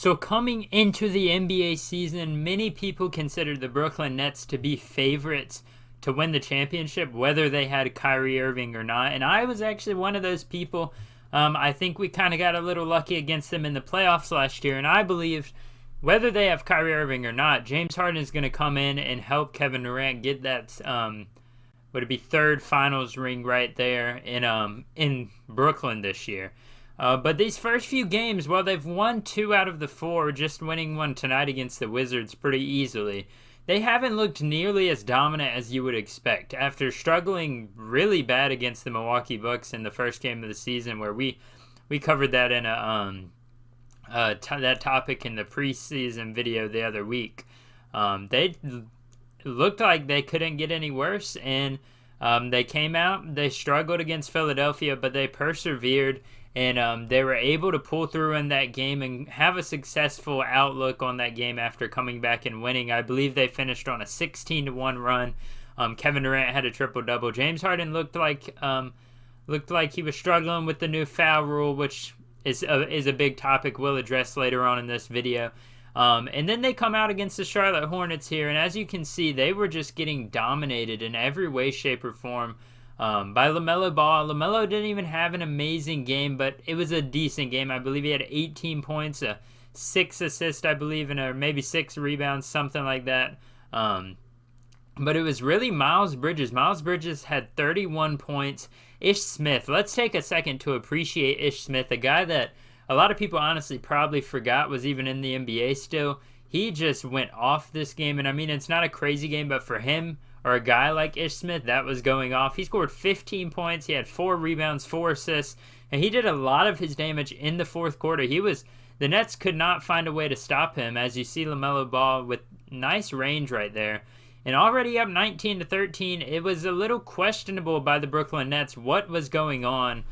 So coming into the NBA season, many people considered the Brooklyn Nets to be favorites to win the championship, whether they had Kyrie Irving or not. And I was actually one of those people. I think we kind of got a little lucky against them in the playoffs last year, and I believed whether they have Kyrie Irving or not, James Harden is going to come in and help Kevin Durant get that would it be third finals ring right there in Brooklyn this year. But these first few games, well, they've won 2 out of the 4, just winning one tonight against the Wizards pretty easily. They haven't looked nearly as dominant as you would expect after struggling really bad against the Milwaukee Bucks in the first game of the season, where we covered that in that topic in the preseason video the other week. They looked like they couldn't get any worse, and they came out, they struggled against Philadelphia, but they persevered, and they were able to pull through in that game and have a successful outlook on that game after coming back and winning. I believe they finished on a 16-1 run. Kevin Durant had a triple-double. James Harden looked like he was struggling with the new foul rule, which is a big topic we'll address later on in this video. And then they come out against the Charlotte Hornets here, and as you can see, they were just getting dominated in every way, shape, or form by LaMelo Ball. LaMelo didn't even have an amazing game, but it was a decent game. I believe he had 18 points, 6 assists, I believe, and maybe 6 rebounds, something like that. But it was really Miles Bridges. Miles Bridges had 31 points. Ish Smith, let's take a second to appreciate Ish Smith, a guy that a lot of people honestly probably forgot was even in the NBA still. He just went off this game, and I mean, it's not a crazy game, but for him, or a guy like Ish Smith, that was going off. He scored 15 points, he had 4 rebounds, 4 assists, and he did a lot of his damage in the fourth quarter. The Nets could not find a way to stop him, as you see LaMelo Ball with nice range right there. And already up 19-13, it was a little questionable by the Brooklyn Nets what was going on.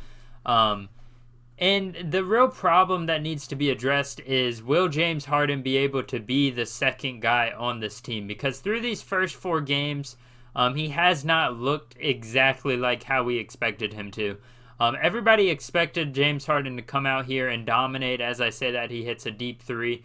And the real problem that needs to be addressed is, will James Harden be able to be the second guy on this team? Because through these first 4 games, he has not looked exactly like how we expected him to. Everybody expected James Harden to come out here and dominate. As I say that, he hits a deep 3.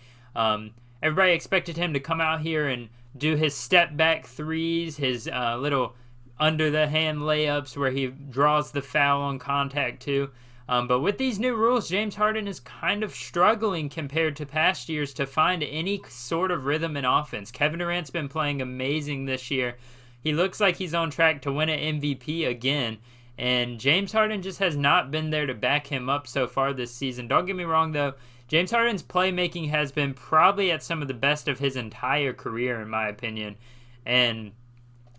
Everybody expected him to come out here and do his step back 3s, his little under the hand layups where he draws the foul on contact too. But with these new rules, James Harden is kind of struggling compared to past years to find any sort of rhythm in offense. Kevin Durant's been playing amazing this year. He looks like he's on track to win an MVP again. And James Harden just has not been there to back him up so far this season. Don't get me wrong, though. James Harden's playmaking has been probably at some of the best of his entire career, in my opinion. And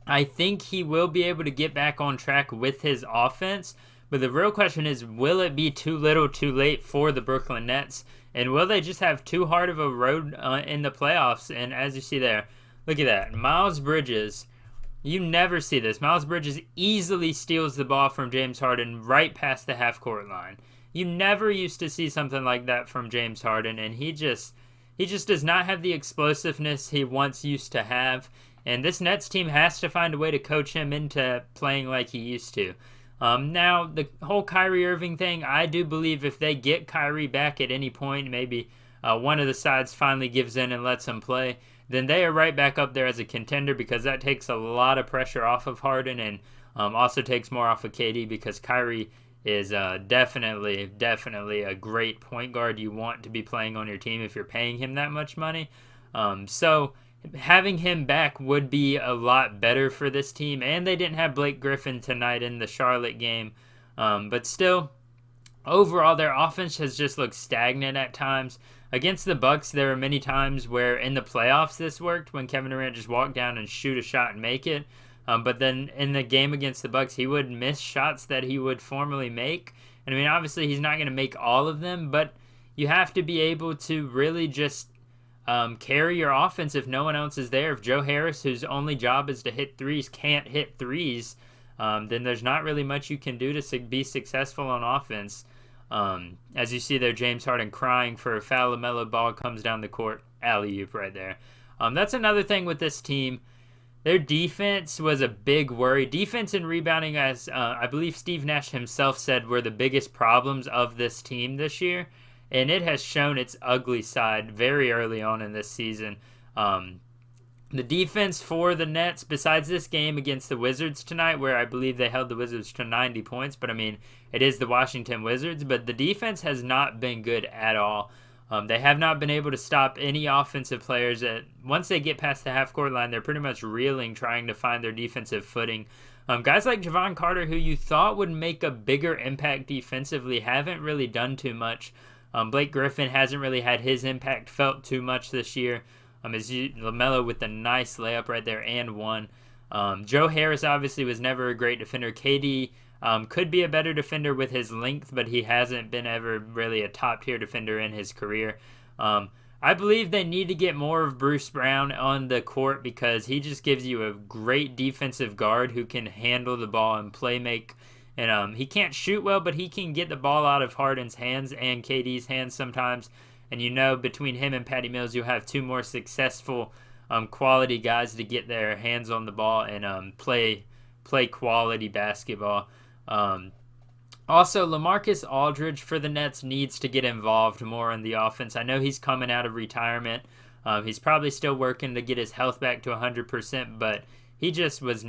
I think he will be able to get back on track with his offense. But the real question is, will it be too little too late for the Brooklyn Nets? And will they just have too hard of a road in the playoffs? And as you see there, look at that. Miles Bridges, you never see this. Miles Bridges easily steals the ball from James Harden right past the half-court line. You never used to see something like that from James Harden, and he just does not have the explosiveness he once used to have. And this Nets team has to find a way to coach him into playing like he used to. Now, the whole Kyrie Irving thing, I do believe if they get Kyrie back at any point, maybe one of the sides finally gives in and lets him play, then they are right back up there as a contender, because that takes a lot of pressure off of Harden and also takes more off of KD, because Kyrie is definitely a great point guard you want to be playing on your team if you're paying him that much money. So having him back would be a lot better for this team. And they didn't have Blake Griffin tonight in the Charlotte game. But still, overall, their offense has just looked stagnant at times. Against the Bucks, there were many times where in the playoffs this worked, when Kevin Durant just walked down and shoot a shot and make it. But then in the game against the Bucks, he would miss shots that he would formally make. And I mean, obviously, he's not going to make all of them, but you have to be able to really just carry your offense if no one else is there. If Joe Harris, whose only job is to hit threes, can't hit threes, then there's not really much you can do to be successful on offense. As you see there, James Harden crying for a foul. LaMelo Ball comes down the court, alley-oop right there. That's another thing with this team. Their defense was a big worry. Defense and rebounding, as I believe Steve Nash himself said, were the biggest problems of this team this year. and it has shown its ugly side very early on in this season. The defense for the Nets, besides this game against the Wizards tonight, where I believe they held the Wizards to 90 points, but I mean, it is the Washington Wizards, but the defense has not been good at all. They have not been able to stop any offensive players. Once they get past the half-court line, they're pretty much reeling, trying to find their defensive footing. Guys like Javon Carter, who you thought would make a bigger impact defensively, haven't really done too much. Blake Griffin hasn't really had his impact felt too much this year. LaMelo with a nice layup right there and one. Joe Harris obviously was never a great defender. KD could be a better defender with his length, but he hasn't been ever really a top-tier defender in his career. I believe they need to get more of Bruce Brown on the court because he just gives you a great defensive guard who can handle the ball and play make. And he can't shoot well, but he can get the ball out of Harden's hands and KD's hands sometimes. And you know, between him and Patty Mills, you'll have two more successful quality guys to get their hands on the ball and play quality basketball. Also, Lamarcus Aldridge for the Nets needs to get involved more in the offense. I know he's coming out of retirement. He's probably still working to get his health back to 100%, but he just has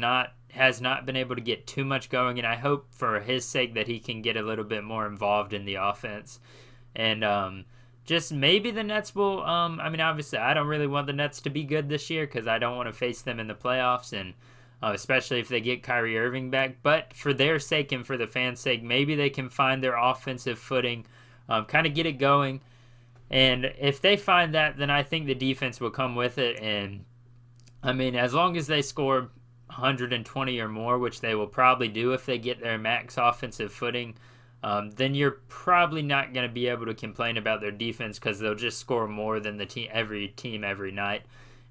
not been able to get too much going, and I hope for his sake that he can get a little bit more involved in the offense. And just maybe the Nets will, obviously I don't really want the Nets to be good this year because I don't want to face them in the playoffs, and especially if they get Kyrie Irving back. But for their sake and for the fans' sake, maybe they can find their offensive footing, kind of get it going. And if they find that, then I think the defense will come with it. And, as long as they score 120 or more, which they will probably do if they get their max offensive footing, then you're probably not going to be able to complain about their defense because they'll just score more than every team every night.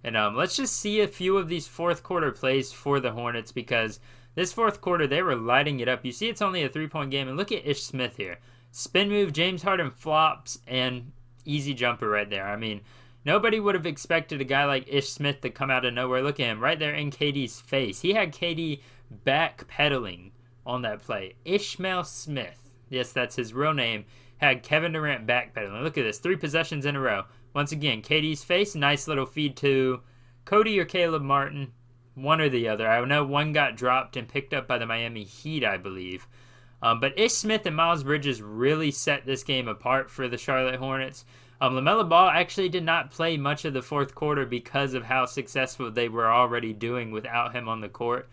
And let's just see a few of these fourth quarter plays for the Hornets because this fourth quarter, they were lighting it up. You see it's only a 3-point game, and look at Ish Smith here. Spin move, James Harden flops, and easy jumper right there. Nobody would have expected a guy like Ish Smith to come out of nowhere. Look at him right there in KD's face. He had KD backpedaling on that play. Ishmael Smith, yes, that's his real name, had Kevin Durant backpedaling. Look at this, 3 possessions in a row. Once again, KD's face, nice little feed to Cody or Caleb Martin, one or the other. I know one got dropped and picked up by the Miami Heat, I believe. But Ish Smith and Miles Bridges really set this game apart for the Charlotte Hornets. LaMelo Ball actually did not play much of the fourth quarter because of how successful they were already doing without him on the court,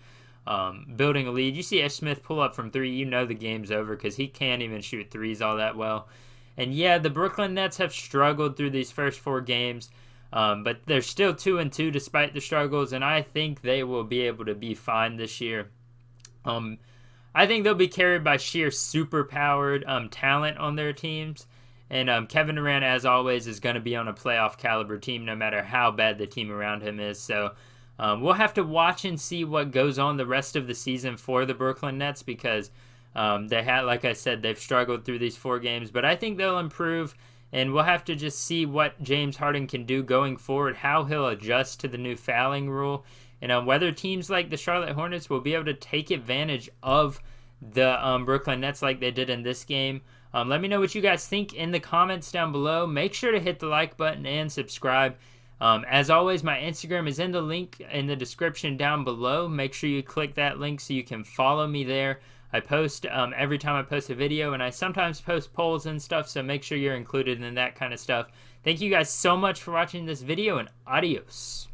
building a lead. You see Ish Smith pull up from 3, you know the game's over because he can't even shoot threes all that well. And yeah, the Brooklyn Nets have struggled through these first 4 games, but they're still 2-2 despite the struggles, and I think they will be able to be fine this year. I think they'll be carried by sheer super-powered talent on their teams, and Kevin Durant, as always, is going to be on a playoff caliber team no matter how bad the team around him is. So we'll have to watch and see what goes on the rest of the season for the Brooklyn Nets because they had, like I said, they've struggled through these 4 games, but I think they'll improve, and we'll have to just see what James Harden can do going forward, how he'll adjust to the new fouling rule, and whether teams like the Charlotte Hornets will be able to take advantage of the Brooklyn Nets like they did in this game. Let me know what you guys think in the comments down below. Make sure to hit the like button and subscribe. As always, my Instagram is in the link in the description down below. Make sure you click that link so you can follow me there. I post every time I post a video, and I sometimes post polls and stuff, so make sure you're included in that kind of stuff. Thank you guys so much for watching this video, and adios.